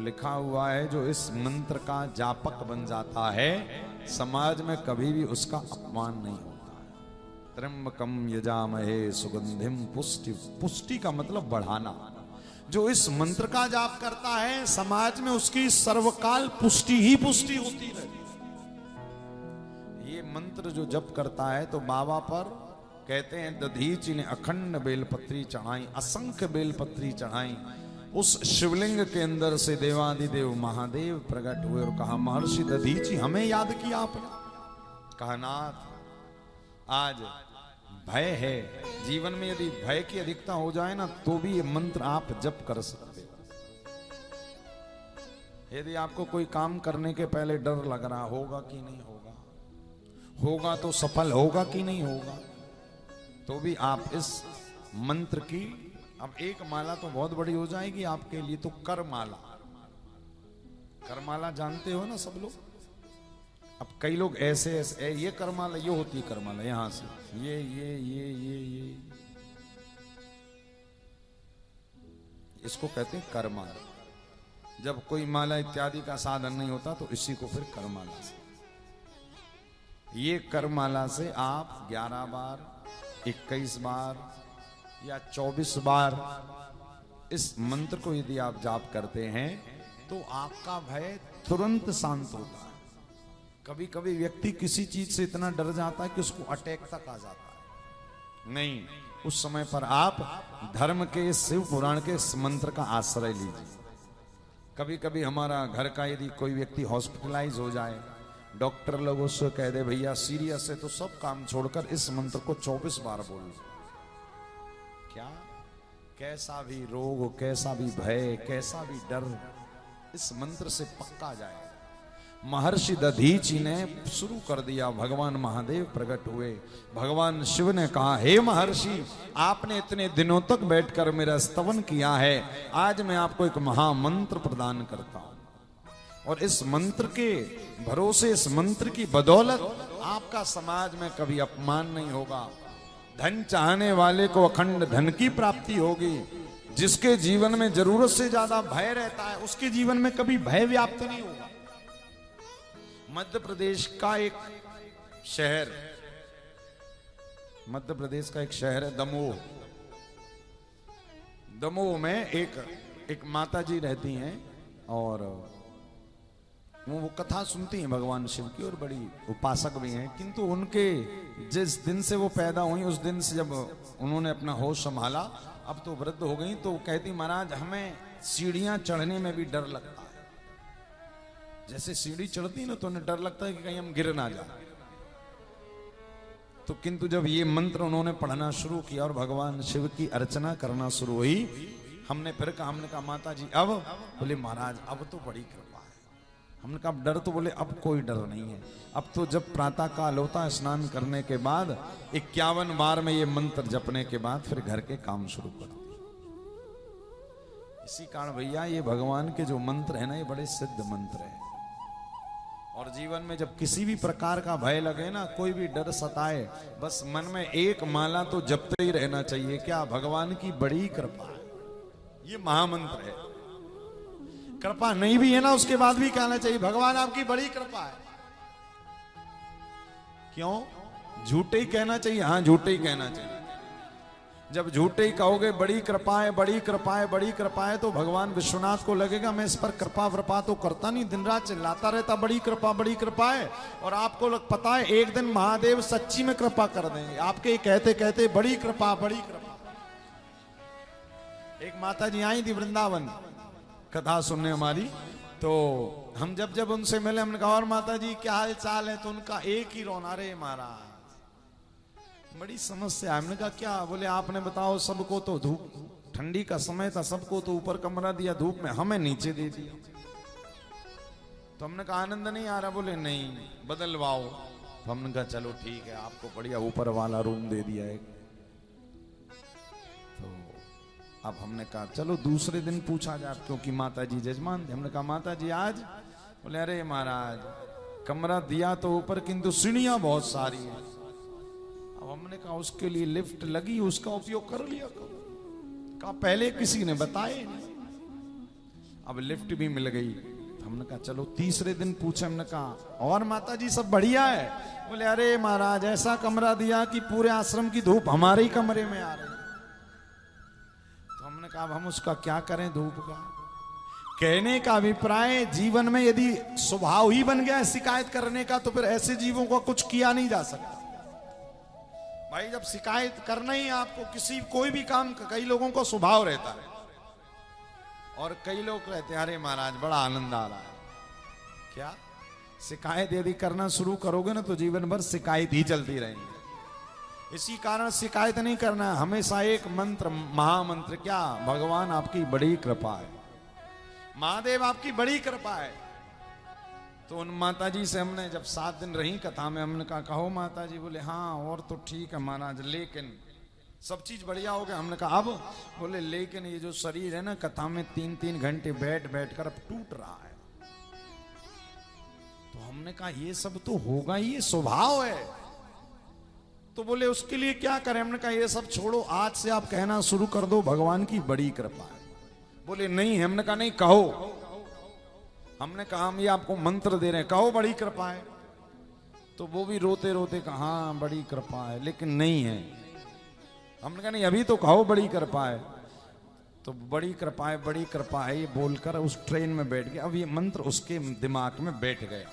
लिखा हुआ है जो इस मंत्र का जापक बन जाता है समाज में कभी भी उसका अपमान नहीं होता है। त्र्यंबकम यजामहे सुगंधिम पुष्टि, पुष्टि का मतलब बढ़ाना। जो इस मंत्र का जाप करता है समाज में उसकी सर्वकाल पुष्टि ही पुष्टि होती रहती है। ये मंत्र जो जप करता है तो बाबा पर कहते हैं दधीचि ने अखंड बेलपत्री चढ़ाई, असंख्य बेलपत्री चढ़ाई। उस शिवलिंग के अंदर से देवादिदेव महादेव प्रकट हुए और कहा महर्षि दधीचि हमें याद किया आपने। कहा नाथ आज भय है, जीवन में यदि भय की अधिकता हो जाए ना तो भी ये मंत्र आप जप कर सकते हो। यदि आपको कोई काम करने के पहले डर लग रहा होगा कि नहीं होगा, होगा तो सफल होगा कि नहीं होगा, तो भी आप इस मंत्र की, अब एक माला तो बहुत बड़ी हो जाएगी आपके लिए, तो करमाला, करमाला जानते हो ना सब लोग। अब कई लोग ऐसे ये करमाला, ये होती है करमाला यहां से ये इसको कहते हैं करमाला। जब कोई माला इत्यादि का साधन नहीं होता तो इसी को फिर करमाला से, ये करमाला से आप 11 बार 21 बार या 24 बार इस मंत्र को यदि आप जाप करते हैं तो आपका भय तुरंत शांत होता है। कभी कभी व्यक्ति किसी चीज से इतना डर जाता है कि उसको अटैक तक आ जाता है, नहीं, उस समय पर आप धर्म के शिव पुराण के इस मंत्र का आश्रय लीजिए। कभी कभी हमारा घर का यदि कोई व्यक्ति हॉस्पिटलाइज हो जाए, डॉक्टर लोग उससे कह दे भैया सीरियस है, तो सब काम छोड़कर इस मंत्र को 24 बार बोल। क्या कैसा भी रोग, कैसा भी भय, कैसा भी डर इस मंत्र से पक्का जाए। महर्षि दधीचि ने शुरू कर दिया, भगवान महादेव प्रकट हुए। भगवान शिव ने कहा हे महर्षि आपने इतने दिनों तक बैठकर मेरा स्तवन किया है, आज मैं आपको एक महामंत्र प्रदान करता हूं और इस मंत्र के भरोसे, इस मंत्र की बदौलत आपका समाज में कभी अपमान नहीं होगा। धन चाहने वाले को अखंड धन की प्राप्ति होगी। जिसके जीवन में जरूरत से ज्यादा भय रहता है उसके जीवन में कभी भय व्याप्त नहीं होगा। मध्य प्रदेश का एक शहर, मध्य प्रदेश का एक शहर है दमोह। दमोह में एक माता जी रहती हैं और वो कथा सुनती हैं भगवान शिव की और बड़ी उपासक भी हैं। किंतु उनके जिस दिन से वो पैदा हुई उस दिन से जब उन्होंने अपना होश संभाला, अब तो वृद्ध हो गई, तो कहती महाराज हमें सीढ़ियां चढ़ने में भी डर लगता है। जैसे सीढ़ी चढ़ती ना तो उन्हें डर लगता है कि कहीं हम गिर ना जाए। तो किंतु जब ये मंत्र उन्होंने पढ़ना शुरू किया और भगवान शिव की अर्चना करना शुरू हुई, हमने कहा माता जी अब, बोले महाराज अब तो बड़ी कृपा है। हमने कहा डर, तो बोले अब कोई डर नहीं है। अब तो जब प्रातः काल होता है स्नान करने के बाद 51 बार में ये मंत्र जपने के बाद फिर घर के काम शुरू कर। इसी कारण भैया ये भगवान के जो मंत्र है ना ये बड़े सिद्ध मंत्र है। और जीवन में जब किसी भी प्रकार का भय लगे ना, कोई भी डर सताए, बस मन में एक माला तो जपते ही रहना चाहिए। क्या भगवान की बड़ी कृपा है, ये महामंत्र है। कृपा नहीं भी है ना उसके बाद भी कहना चाहिए भगवान आपकी बड़ी कृपा है। क्यों झूठे ही कहना चाहिए? हाँ झूठे ही कहना चाहिए। जब झूठे ही कहोगे बड़ी कृपा है, बड़ी कृपा है, बड़ी कृपा है, तो भगवान विश्वनाथ को लगेगा मैं इस पर कृपा व्रपा तो करता नहीं, दिन रात चिल्लाता रहता बड़ी कृपा है। और आपको पता है एक दिन महादेव सच्ची में कृपा कर देंगे आपके कहते कहते बड़ी कृपा बड़ी कृपा। एक माता जी आई थी वृंदावन कथा सुनने हमारी, तो हम जब उनसे मिले हमने कहा और माता जी क्या हाल चाल है, तो उनका एक ही रोना, रे महाराज बड़ी समस्या है। हमने कहा क्या? बोले आपने बताओ सबको तो धूप, ठंडी का समय था, सबको तो ऊपर कमरा दिया धूप में, हमें नीचे दे दिया। तो हमने कहा आनंद नहीं आ रहा? बोले नहीं बदलवाओ। तो हमने कहा चलो ठीक है आपको बढ़िया ऊपर वाला रूम दे दिया है। तो अब हमने कहा चलो दूसरे दिन पूछा जाए, क्योंकि माता जी जजमान थे। हमने कहा माता जी आज? बोले अरे महाराज कमरा दिया तो ऊपर किंतु सीढ़ियां बहुत सारी है। अब हमने कहा उसके लिए लिफ्ट लगी, उसका उपयोग कर लिया। कहा पहले किसी ने बताए नहीं। अब लिफ्ट भी मिल गई। तो हमने कहा चलो तीसरे दिन पूछे, हमने कहा और माता जी सब बढ़िया है? बोले अरे महाराज ऐसा कमरा दिया कि पूरे आश्रम की धूप हमारे ही कमरे में आ रही। तो हमने कहा अब हम उसका क्या करें धूप का। कहने का अभिप्राय जीवन में यदि स्वभाव ही बन गया है शिकायत करने का, तो फिर ऐसे जीवों को कुछ किया नहीं जा सकता। भाई जब शिकायत करना ही आपको किसी कोई भी काम, कई लोगों को स्वभाव रहता है और कई लोग कहते हैं अरे महाराज बड़ा आनंद आ रहा है। क्या शिकायत यदि करना शुरू करोगे ना तो जीवन भर शिकायत ही चलती रहेंगी। इसी कारण शिकायत नहीं करना, हमेशा एक मंत्र, महामंत्र, क्या भगवान आपकी बड़ी कृपा है, महादेव आपकी बड़ी कृपा है। तो उन माता जी से हमने जब 7 दिन रही कथा में, हमने कहा कहो माता जी। बोले हाँ और तो ठीक है महाराज, लेकिन सब चीज बढ़िया हो गया। हमने कहा अब? बोले लेकिन ये जो शरीर है ना कथा में 3-3 घंटे बैठ बैठ कर अब टूट रहा है। तो हमने कहा ये सब तो होगा ही, ये स्वभाव है। तो बोले उसके लिए क्या करें? हमने कहा ये सब छोड़ो, आज से आप कहना शुरू कर दो भगवान की बड़ी कृपा है। बोले नहीं, हमने कहा नहीं कहो। हमने कहा हम ये आपको मंत्र दे रहे हैं, कहो बड़ी कृपा है। तो वो भी रोते रोते कहा हाँ बड़ी कृपा है, लेकिन नहीं है। हमने कहा नहीं अभी तो कहो बड़ी कृपा है। तो बड़ी कृपा है, बड़ी कृपा है ये बोलकर उस ट्रेन में बैठ गया। अब ये मंत्र उसके दिमाग में बैठ गया।